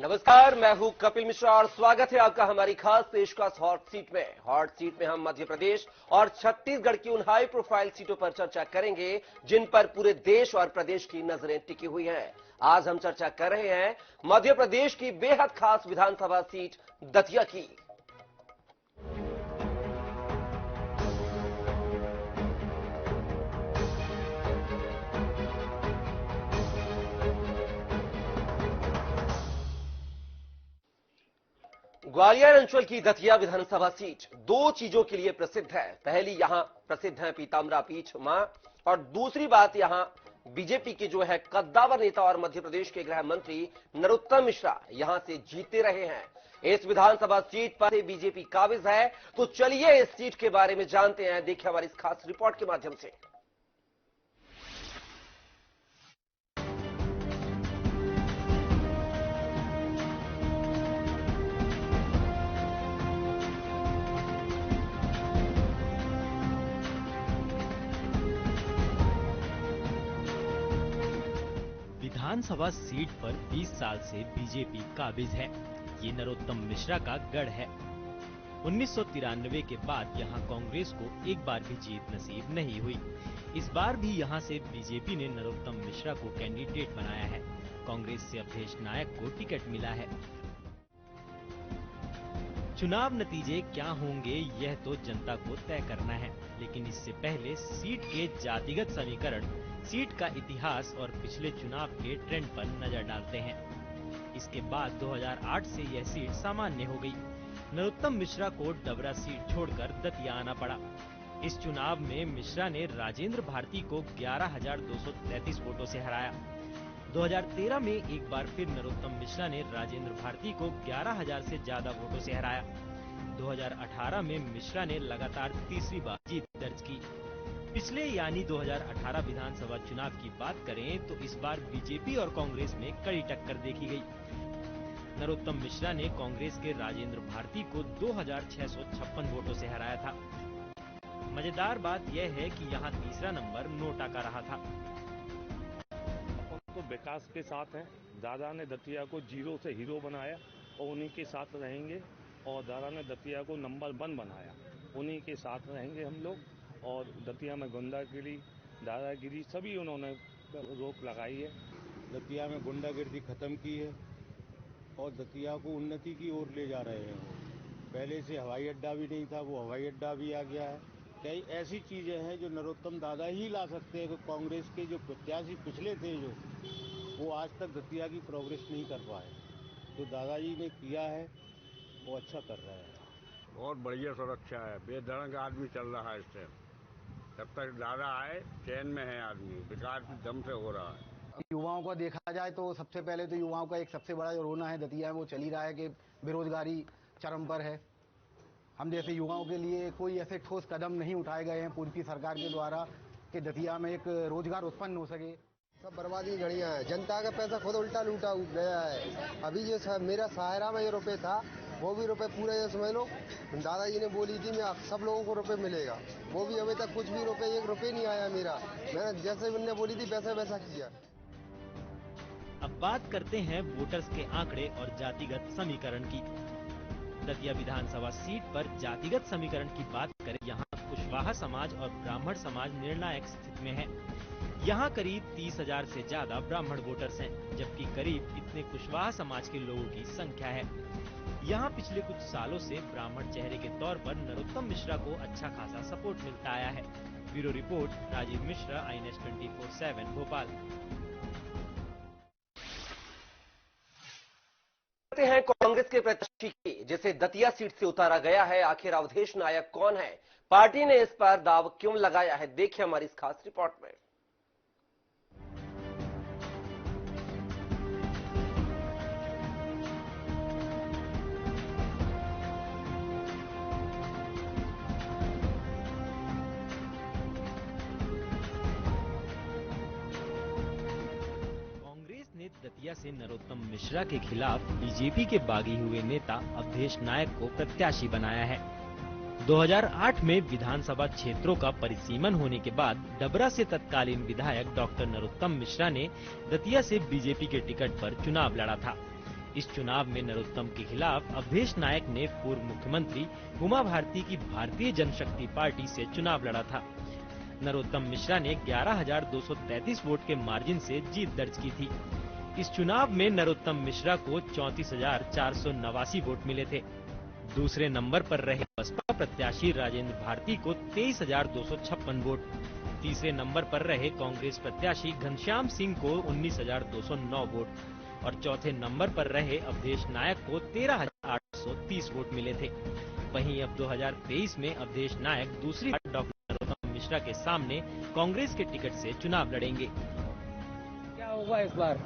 नमस्कार, मैं हूं कपिल मिश्रा और स्वागत है आपका हमारी खास पेशकश हॉट सीट में। हॉट सीट में हम मध्य प्रदेश और छत्तीसगढ़ की उन हाई प्रोफाइल सीटों पर चर्चा करेंगे जिन पर पूरे देश और प्रदेश की नजरें टिकी हुई हैं। आज हम चर्चा कर रहे हैं मध्य प्रदेश की बेहद खास विधानसभा सीट दतिया की। ग्वालियर अंचल की दतिया विधानसभा सीट दो चीजों के लिए प्रसिद्ध है। पहली यहां प्रसिद्ध है पीताम्बरा पीठ मां, और दूसरी बात यहां बीजेपी के जो है कद्दावर नेता और मध्य प्रदेश के गृह मंत्री नरोत्तम मिश्रा यहां से जीते रहे हैं। इस विधानसभा सीट पर बीजेपी काबिज है। तो चलिए इस सीट के बारे में जानते हैं, देखिए हमारी इस खास रिपोर्ट के माध्यम से। विधानसभा सीट पर 20 साल से बीजेपी काबिज है। ये नरोत्तम मिश्रा का गढ़ है। 1993 के बाद यहां कांग्रेस को एक बार भी जीत नसीब नहीं हुई। इस बार भी यहां से बीजेपी ने नरोत्तम मिश्रा को कैंडिडेट बनाया है। कांग्रेस से अवधेश नायक को टिकट मिला है। चुनाव नतीजे क्या होंगे यह तो जनता को तय करना है, लेकिन इससे पहले सीट के जातिगत समीकरण, सीट का इतिहास और पिछले चुनाव के ट्रेंड पर नजर डालते हैं। इसके बाद 2008 से यह सीट सामान्य हो गई। नरोत्तम मिश्रा को डबरा सीट छोड़कर दतिया आना पड़ा। इस चुनाव में मिश्रा ने राजेंद्र भारती को 11,233 वोटों से हराया। 2013 में एक बार फिर नरोत्तम मिश्रा ने राजेंद्र भारती को 11,000 से ज्यादा वोटों से हराया। 2018 में मिश्रा ने लगातार तीसरी बार जीत दर्ज की। पिछले यानी 2018 विधानसभा चुनाव की बात करें तो इस बार बीजेपी और कांग्रेस में कड़ी टक्कर देखी गई। नरोत्तम मिश्रा ने कांग्रेस के राजेंद्र भारती को 2,656 वोटों से हराया था। मजेदार बात यह है कि यहां तीसरा नंबर नोटा का रहा था। तो विकास के साथ है। दादा ने दतिया को जीरो से हीरो बनाया और उन्हीं के साथ रहेंगे, और दादा ने दतिया को नंबर 1 बनाया, उन्हीं के साथ रहेंगे हम लोग। और दतिया में गुंडागिरी, दादागिरी सभी उन्होंने रोक लगाई है। दतिया में गुंडागिरी खत्म की है और दतिया को उन्नति की ओर ले जा रहे हैं। पहले से हवाई अड्डा भी नहीं था, वो हवाई अड्डा भी आ गया है। कई ऐसी चीजें हैं जो नरोत्तम दादा ही ला सकते हैं। कांग्रेस के जो प्रत्याशी पिछले थे जो, वो आज तक दतिया की प्रोग्रेस नहीं कर पाए। तो दादाजी ने किया है, वो अच्छा कर रहे हैं। बहुत बढ़िया सुरक्षा है, बेधड़क आदमी चल रहा है इससे। जब तक दादा आए चैन में है आदमी, विकास की दम से हो रहा है। युवाओं का देखा जाए तो सबसे पहले तो युवाओं का एक सबसे बड़ा जो रोना है दतिया में वो चल ही रहा है कि बेरोजगारी चरम पर है। हम जैसे युवाओं के लिए कोई ऐसे ठोस कदम नहीं उठाए गए हैं पूर्व की सरकार के द्वारा कि दतिया में एक रोजगार उत्पन्न हो सके। सब बर्बादी घड़ियां है। जनता का पैसा खुद उल्टा लूटा गया है। अभी जो मेरा सहारा में जो रुपये था वो भी रुपए पूरे समझ लो दादाजी ने बोली थी मैं सब लोगों को रुपए मिलेगा, वो भी अभी तक कुछ भी रुपए, 1 रुपये नहीं आया मेरा। मैंने जैसे मैंने बोली थी वैसा वैसा किया। अब बात करते हैं वोटर्स के आंकड़े और जातिगत समीकरण की। दतिया विधानसभा सीट पर जातिगत समीकरण की बात करें, यहाँ कुशवाहा समाज और ब्राह्मण समाज निर्णायक स्थिति में है। यहाँ करीब 30,000 से ज्यादा ब्राह्मण वोटर्स हैं, जबकि करीब इतने कुशवाहा समाज के लोगों की संख्या है। यहाँ पिछले कुछ सालों से ब्राह्मण चेहरे के तौर पर नरोत्तम मिश्रा को अच्छा खासा सपोर्ट मिलता आया है। Bureau report, Rajiv Mishra, INS 24/7 Bhopal. हैं कांग्रेस के प्रत्याशी जिसे दतिया सीट से उतारा गया है, आखिर अवधेश नायक कौन है, पार्टी ने इस पर दाव क्यों लगाया है, देखिए हमारी इस खास रिपोर्ट में। दतिया से नरोत्तम मिश्रा के खिलाफ बीजेपी के बागी हुए नेता अवधेश नायक को प्रत्याशी बनाया है। 2008 में विधानसभा क्षेत्रों का परिसीमन होने के बाद डबरा से तत्कालीन विधायक डॉक्टर नरोत्तम मिश्रा ने दतिया से बीजेपी के टिकट पर चुनाव लड़ा था। इस चुनाव में नरोत्तम के खिलाफ अवधेश नायक ने पूर्व मुख्यमंत्री उमा भारती की भारतीय जनशक्ति पार्टी से चुनाव लड़ा था। नरोत्तम मिश्रा ने 11,233 वोट के मार्जिन से जीत दर्ज की थी। इस चुनाव में नरोत्तम मिश्रा को 34,489 वोट मिले थे। दूसरे नंबर पर रहे बसपा प्रत्याशी राजेंद्र भारती को 23,256 वोट। तीसरे नंबर पर रहे कांग्रेस प्रत्याशी घनश्याम सिंह को 19,209 वोट और चौथे नंबर पर रहे अवधेश नायक को 13,830 वोट मिले थे। वहीं अब 2023 में अवधेश नायक दूसरी बार डॉक्टर नरोत्तम मिश्रा के सामने कांग्रेस के टिकट से चुनाव लड़ेंगे। क्या होगा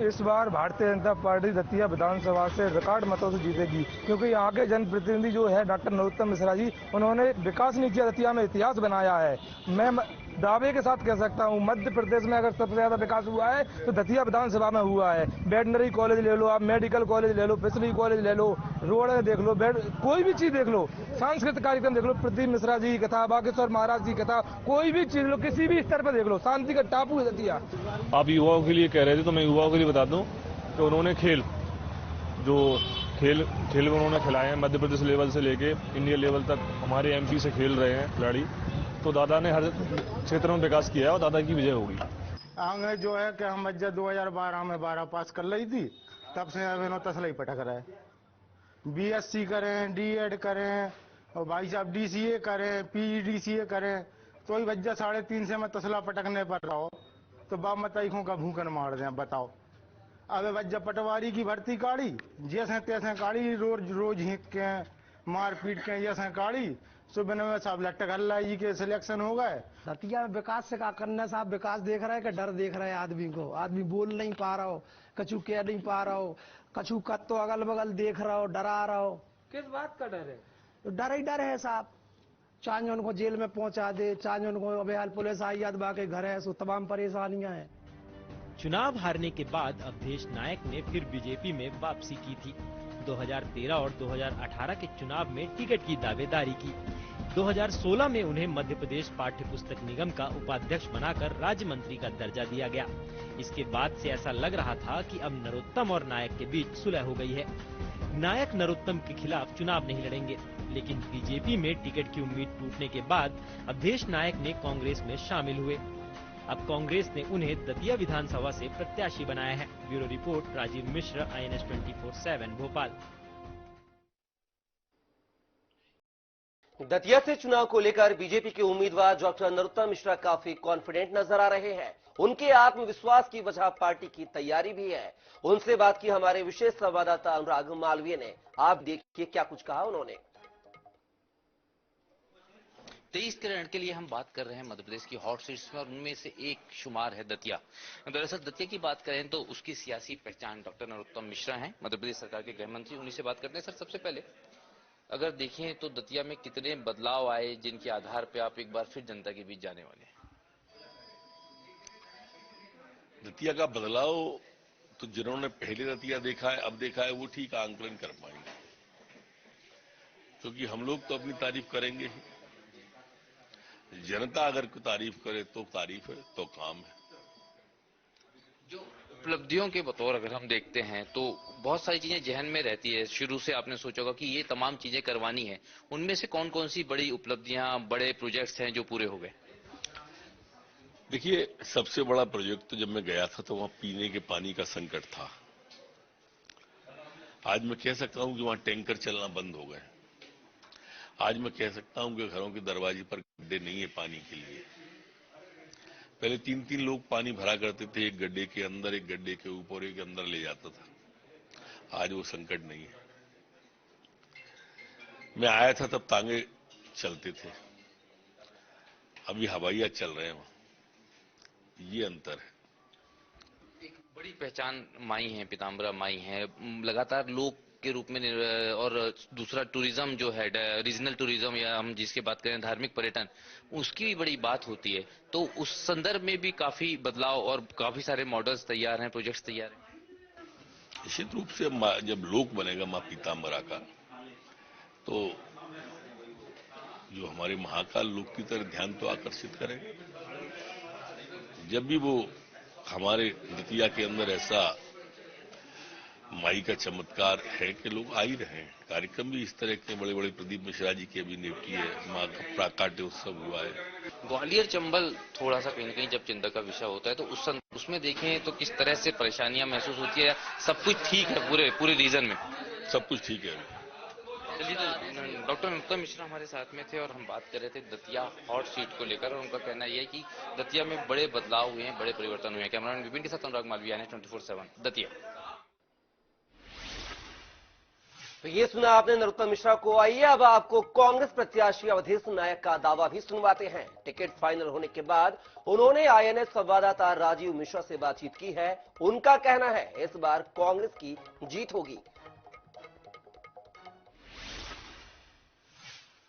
इस बार भारतीय जनता पार्टी दतिया विधानसभा से रिकॉर्ड मतों से जीतेगी, क्योंकि यहाँ के जनप्रतिनिधि जो है डॉक्टर नरोत्तम मिश्रा जी, उन्होंने विकास नहीं किया, दतिया में इतिहास बनाया है। मैं दावे के साथ कह सकता हूँ मध्य प्रदेश में अगर सबसे ज्यादा विकास हुआ है तो दतिया विधानसभा में हुआ है। वेटनरी कॉलेज ले लो, आप मेडिकल कॉलेज ले लो, फिशरी कॉलेज ले लो, रोड देख लो, कोई भी चीज देख लो, सांस्कृतिक कार्यक्रम देख लो, प्रदीप मिश्रा जी की कथा, बागेश्वर महाराज की कथा, कोई भी चीज लो, किसी भी स्तर पर देख लो, शांति का टापू है दतिया। आप युवाओं के लिए कह रहे थे तो मैं युवाओं के लिए बता दूं कि उन्होंने खेल में उन्होंने खिलाए हैं। मध्य प्रदेश लेवल से लेके इंडिया लेवल तक हमारे एमपी से खेल रहे हैं खिलाड़ी। तो दादा ने हर क्षेत्र में विकास किया है और दादा की विजय होगी। आगे जो है कि हम बच्चा 2012 में 12 पास कर ली थी, तब से अब तसला ही पटक रहा है। बीएससी करें, डीएड करें और भाई साहब डीसीए करें, पीजीडीसीए करें, तो ही बच्चा 3.5 से मैं तसला पटकने पर रहो तो बाप मताइखों का भूखन मार दें। बताओ अब बच्चा पटवारी की भर्ती काढ़ी, जैसे तैसे काढ़ी, रोज हिंक के मार पीट के जैसे काढ़ी, सुबह में साहब लट्टक हल्ला जी के सिलेक्शन हो गए। दतिया में विकास से क्या करना साहब, विकास देख रहा है कि डर देख रहा है आदमी को। आदमी बोल नहीं पा रहा हो, कछु कह नहीं पा रहा हो, कछु कत तो अगल बगल देख रहा हो, डरा रहा हो। किस बात का डर है? तो डर ही डर है साहब। चाहे उनको जेल में पहुंचा दे, चाहे उनको अबेहाल पुलिस आई याद के घर है, सो तमाम परेशानियां हैं। चुनाव हारने के बाद अवधेश नायक ने फिर बीजेपी में वापसी की थी। 2013 और 2018 के चुनाव में टिकट की दावेदारी की। 2016 में उन्हें मध्य प्रदेश पाठ्य पुस्तक निगम का उपाध्यक्ष बनाकर राज्य मंत्री का दर्जा दिया गया। इसके बाद से ऐसा लग रहा था कि अब नरोत्तम और नायक के बीच सुलह हो गई है। नायक नरोत्तम के खिलाफ चुनाव नहीं लड़ेंगे, लेकिन बीजेपी में टिकट की उम्मीद टूटने के बाद अवधेश नायक ने कांग्रेस में शामिल हुए। अब कांग्रेस ने उन्हें दतिया विधानसभा से प्रत्याशी बनाया है। ब्यूरो रिपोर्ट, राजीव मिश्र, INS 24/7 भोपाल। दतिया से चुनाव को लेकर बीजेपी के उम्मीदवार डॉक्टर नरोत्तम मिश्रा काफी कॉन्फिडेंट नजर आ रहे हैं। उनके आत्मविश्वास की वजह पार्टी की तैयारी भी है। उनसे बात की हमारे विशेष संवाददाता अनुराग मालवीय ने। आप देखिए क्या कुछ कहा उन्होंने। 23 के रण के लिए हम बात कर रहे हैं मध्य प्रदेश की हॉट सीट्स में, और उनमें से एक शुमार है दतिया। दरअसल दतिया की बात करें तो उसकी सियासी पहचान डॉक्टर नरोत्तम मिश्रा हैं, मध्य प्रदेश सरकार के गृह मंत्री। उन्हीं से बात करते हैं। सर, सबसे पहले अगर देखें तो दतिया में कितने बदलाव आए जिनके आधार पर आप एक बार फिर जनता के बीच जाने वाले हैं? दतिया का बदलाव तो जिन्होंने पहले दतिया देखा है, अब देखा है, वो ठीक आंकलन कर पाएंगे, क्योंकि हम लोग तो अपनी तारीफ करेंगे ही। जनता अगर तारीफ करे तो तारीफ है, तो काम है। जो उपलब्धियों के बतौर अगर हम देखते हैं तो बहुत सारी चीजें जहन में रहती है। शुरू से आपने सोचा होगा कि ये तमाम चीजें करवानी है। उनमें से कौन कौन सी बड़ी उपलब्धियां, बड़े प्रोजेक्ट्स हैं जो पूरे हो गए? देखिए, सबसे बड़ा प्रोजेक्ट तो जब मैं गया था तो वहां पीने के पानी का संकट था। आज मैं कह सकता हूं कि वहां टैंकर चलना बंद हो गए। आज मैं कह सकता हूं कि घरों के दरवाजे पर गड्ढे नहीं है पानी के लिए। पहले 3-3 लोग पानी भरा करते थे, एक गड्ढे के अंदर, एक गड्ढे के ऊपर, एक अंदर ले जाता था। आज वो संकट नहीं है। मैं आया था तब तांगे चलते थे, अभी हवाइयां चल रहे हैं वहां। ये अंतर है। एक बड़ी पहचान माई है, पीताम्बरा माई है, लगातार लोग के रूप में, और दूसरा टूरिज्म जो है, रीजनल टूरिज्म या हम जिसकी बात करें धार्मिक पर्यटन, उसकी भी बड़ी बात होती है। तो उस संदर्भ में भी काफी बदलाव और काफी सारे मॉडल्स तैयार हैं, प्रोजेक्ट्स तैयार हैं। निश्चित रूप से जब लोक बनेगा मां पीताम्बरा का, तो जो हमारे महाकाल लोक की तरफ ध्यान तो आकर्षित करेगा। जब भी वो हमारे दतिया के अंदर ऐसा माई का चमत्कार है कि लोग आ ही रहे हैं। कार्यक्रम भी इस तरह के बड़े बड़े, प्रदीप मिश्रा जी की अभी नियुक्ति है, माँ का प्राकाट्य उत्सव हुआ है। ग्वालियर चंबल थोड़ा सा कहीं न कहीं जब चिंता का विषय होता है तो उसमें देखें तो किस तरह से परेशानियां महसूस होती है? सब कुछ ठीक है पूरे रीजन में? सब कुछ ठीक है। चलिए, तो डॉक्टर नरोत्तम मिश्रा हमारे साथ में थे और हम बात कर रहे थे दतिया हॉट सीट को लेकर, और उनका कहना यह है कि दतिया में बड़े बदलाव हुए हैं, बड़े परिवर्तन हुए हैं। कैमरामैन विपिन के साथ अनुराग मालविया ने 24/7 दतिया। तो ये सुना आपने नरोत्तम मिश्रा को। आइए अब आपको कांग्रेस प्रत्याशी अवधेश नायक का दावा भी सुनवाते हैं। टिकट फाइनल होने के बाद उन्होंने आईएनएस संवाददाता राजीव मिश्रा से बातचीत की है। उनका कहना है इस बार कांग्रेस की जीत होगी।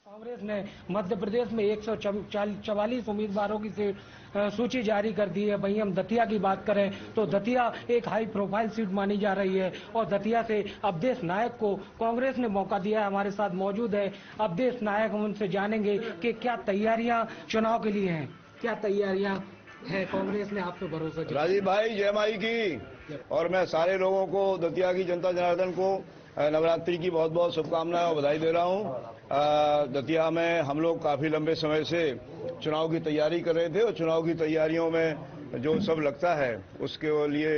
कांग्रेस ने मध्य प्रदेश में 144 उम्मीदवारों की सूची जारी कर दी है। वहीं हम दतिया की बात करें तो दतिया एक हाई प्रोफाइल सीट मानी जा रही है और दतिया से अवधेश नायक को कांग्रेस ने मौका दिया है। हमारे साथ मौजूद है अवधेश नायक, हम उनसे जानेंगे कि क्या तैयारियां चुनाव के लिए हैं, क्या तैयारियां है, कांग्रेस ने आप पे भरोसा किया? राजीव भाई, जय माई की। और मैं सारे लोगों को, दतिया की जनता जनार्दन को नवरात्रि की बहुत बहुत शुभकामनाएं और बधाई दे रहा हूं। दतिया में हम लोग काफी लंबे समय से चुनाव की तैयारी कर रहे थे और चुनाव की तैयारियों में जो सब लगता है उसके लिए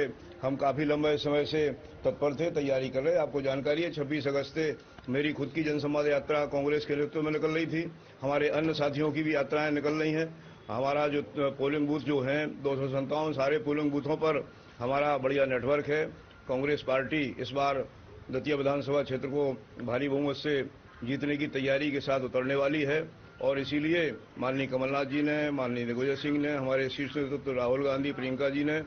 हम काफी लंबे समय से तत्पर थे, तैयारी कर रहे। आपको जानकारी है 26 अगस्त से मेरी खुद की जनसंवाद यात्रा कांग्रेस के नेतृत्व में निकल रही थी। हमारे अन्य साथियों की भी यात्राएं निकल रही हैं। हमारा जो पोलिंग बूथ जो हैं 257 सारे पोलिंग बूथों पर हमारा बढ़िया नेटवर्क है। कांग्रेस पार्टी इस बार दतिया विधानसभा क्षेत्र को भारी बहुमत से जीतने की तैयारी के साथ उतरने वाली है और इसीलिए माननीय कमलनाथ जी ने, माननीय दिग्विजय सिंह ने, हमारे शीर्ष नेतृत्व राहुल गांधी, प्रियंका जी ने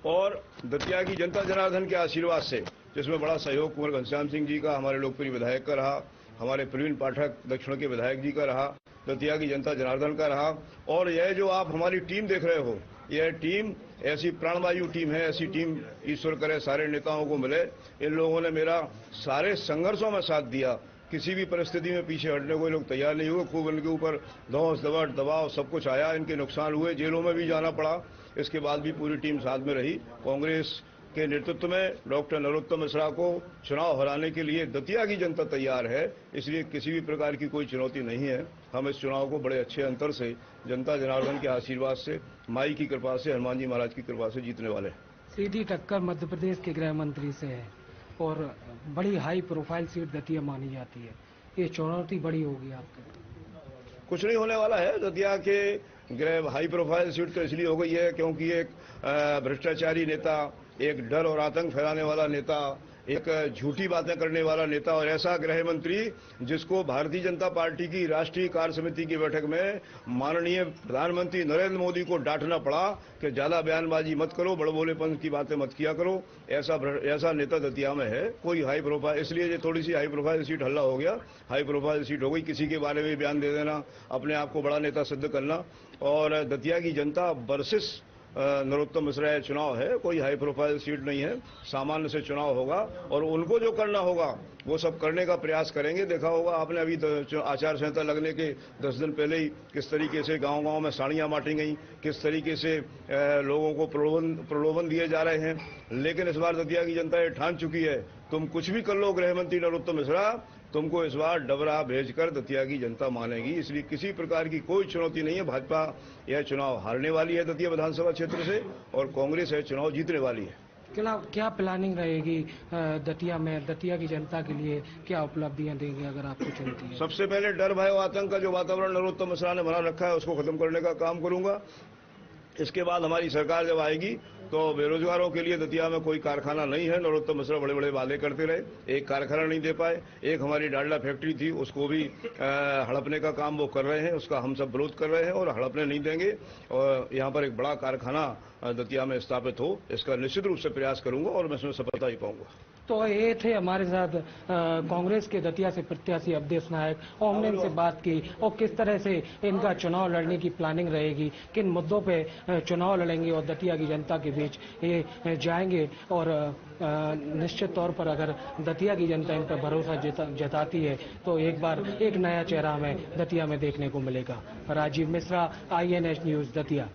और दतिया की जनता जनार्दन के आशीर्वाद से, जिसमें बड़ा सहयोग कुंवर घनश्याम सिंह जी का, हमारे लोकप्रिय विधायक का रहा, हमारे प्रवीण पाठक दक्षिण के विधायक जी का रहा, दतिया की जनता जनार्दन का रहा। और यह जो आप हमारी टीम देख रहे हो, यह टीम ऐसी प्राणवायु टीम है, ऐसी टीम ईश्वर करे सारे नेताओं को मिले। इन लोगों ने मेरा सारे संघर्षों में साथ दिया, किसी भी परिस्थिति में पीछे हटने को लोग तैयार नहीं हुए। खूब इनके ऊपर धौंस दबट दबाव सब कुछ आया, इनके नुकसान हुए, जेलों में भी जाना पड़ा। इसके बाद भी पूरी टीम साथ में रही। कांग्रेस के नेतृत्व में डॉक्टर नरोत्तम मिश्रा को चुनाव हराने के लिए दतिया की जनता तैयार है, इसलिए किसी भी प्रकार की कोई चुनौती नहीं है। हम इस चुनाव को बड़े अच्छे अंतर से, जनता जनार्दन के आशीर्वाद से, माई की कृपा से, हनुमान जी महाराज की कृपा से जीतने वाले हैं। सीधी टक्कर मध्य प्रदेश के गृह मंत्री से है और बड़ी हाई प्रोफाइल सीट दतिया मानी जाती है, ये चुनौती बड़ी होगी आपके? कुछ नहीं होने वाला है। दतिया के गृह हाई प्रोफाइल सीट तो इसलिए हो गई है क्योंकि एक भ्रष्टाचारी नेता, एक डर और आतंक फैलाने वाला नेता, एक झूठी बातें करने वाला नेता और ऐसा गृह मंत्री जिसको भारतीय जनता पार्टी की राष्ट्रीय कार्य समिति की बैठक में माननीय प्रधानमंत्री नरेंद्र मोदी को डांटना पड़ा कि ज्यादा बयानबाजी मत करो, बड़बोलेपन की बातें मत किया करो। ऐसा नेता दतिया में है। कोई हाई प्रोफाइल, इसलिए ये थोड़ी सी हाई प्रोफाइल सीट हल्ला हो गया, हाई प्रोफाइल सीट हो गई। किसी के बारे में बयान दे देना, अपने आप को बड़ा नेता सिद्ध करना। और दतिया की जनता वर्सेस नरोत्तम मिश्रा चुनाव है, कोई हाई प्रोफाइल सीट नहीं है, सामान्य से चुनाव होगा और उनको जो करना होगा वो सब करने का प्रयास करेंगे। देखा होगा आपने अभी आचार संहिता लगने के 10 दिन पहले ही किस तरीके से गांव-गांव में साड़ियां बांटी गई, किस तरीके से लोगों को प्रलोभन दिए जा रहे हैं। लेकिन इस बार दतिया की जनता ये ठान चुकी है, तुम कुछ भी कर लो गृह मंत्री नरोत्तम मिश्रा, तुमको इस बार डबरा भेजकर दतिया की जनता मानेगी। इसलिए किसी प्रकार की कोई चुनौती नहीं है। भाजपा यह चुनाव हारने वाली है दतिया विधानसभा क्षेत्र से और कांग्रेस यह चुनाव जीतने वाली है। क्या प्लानिंग रहेगी दतिया में, दतिया की जनता के लिए क्या उपलब्धियां देंगे अगर आपको चुनती है? सबसे पहले डर भय और आतंक का जो वातावरण नरोत्तम मिश्रा ने बना रखा है उसको खत्म करने का काम करूंगा। इसके बाद हमारी सरकार जब आएगी तो बेरोजगारों के लिए दतिया में कोई कारखाना नहीं है। नरोत्तम मिश्रा बड़े बड़े वादे करते रहे, एक कारखाना नहीं दे पाए। एक हमारी डालडा फैक्ट्री थी उसको भी हड़पने का काम वो कर रहे हैं, उसका हम सब विरोध कर रहे हैं और हड़पने नहीं देंगे। और यहाँ पर एक बड़ा कारखाना दतिया में स्थापित हो, इसका निश्चित रूप से प्रयास करूंगा और मैं इसमें सफलता ही पाऊंगा। तो ये थे हमारे साथ कांग्रेस के दतिया से प्रत्याशी अवधेश नायक और हमने इनसे बात की और किस तरह से इनका चुनाव लड़ने की प्लानिंग रहेगी, किन मुद्दों पे चुनाव लड़ेंगे और दतिया की जनता के बीच ये जाएंगे। और निश्चित तौर पर अगर दतिया की जनता इन पर भरोसा जताती है तो एक बार एक नया चेहरा हमें दतिया में देखने को मिलेगा। Rajiv Mishra, INS news, Datia.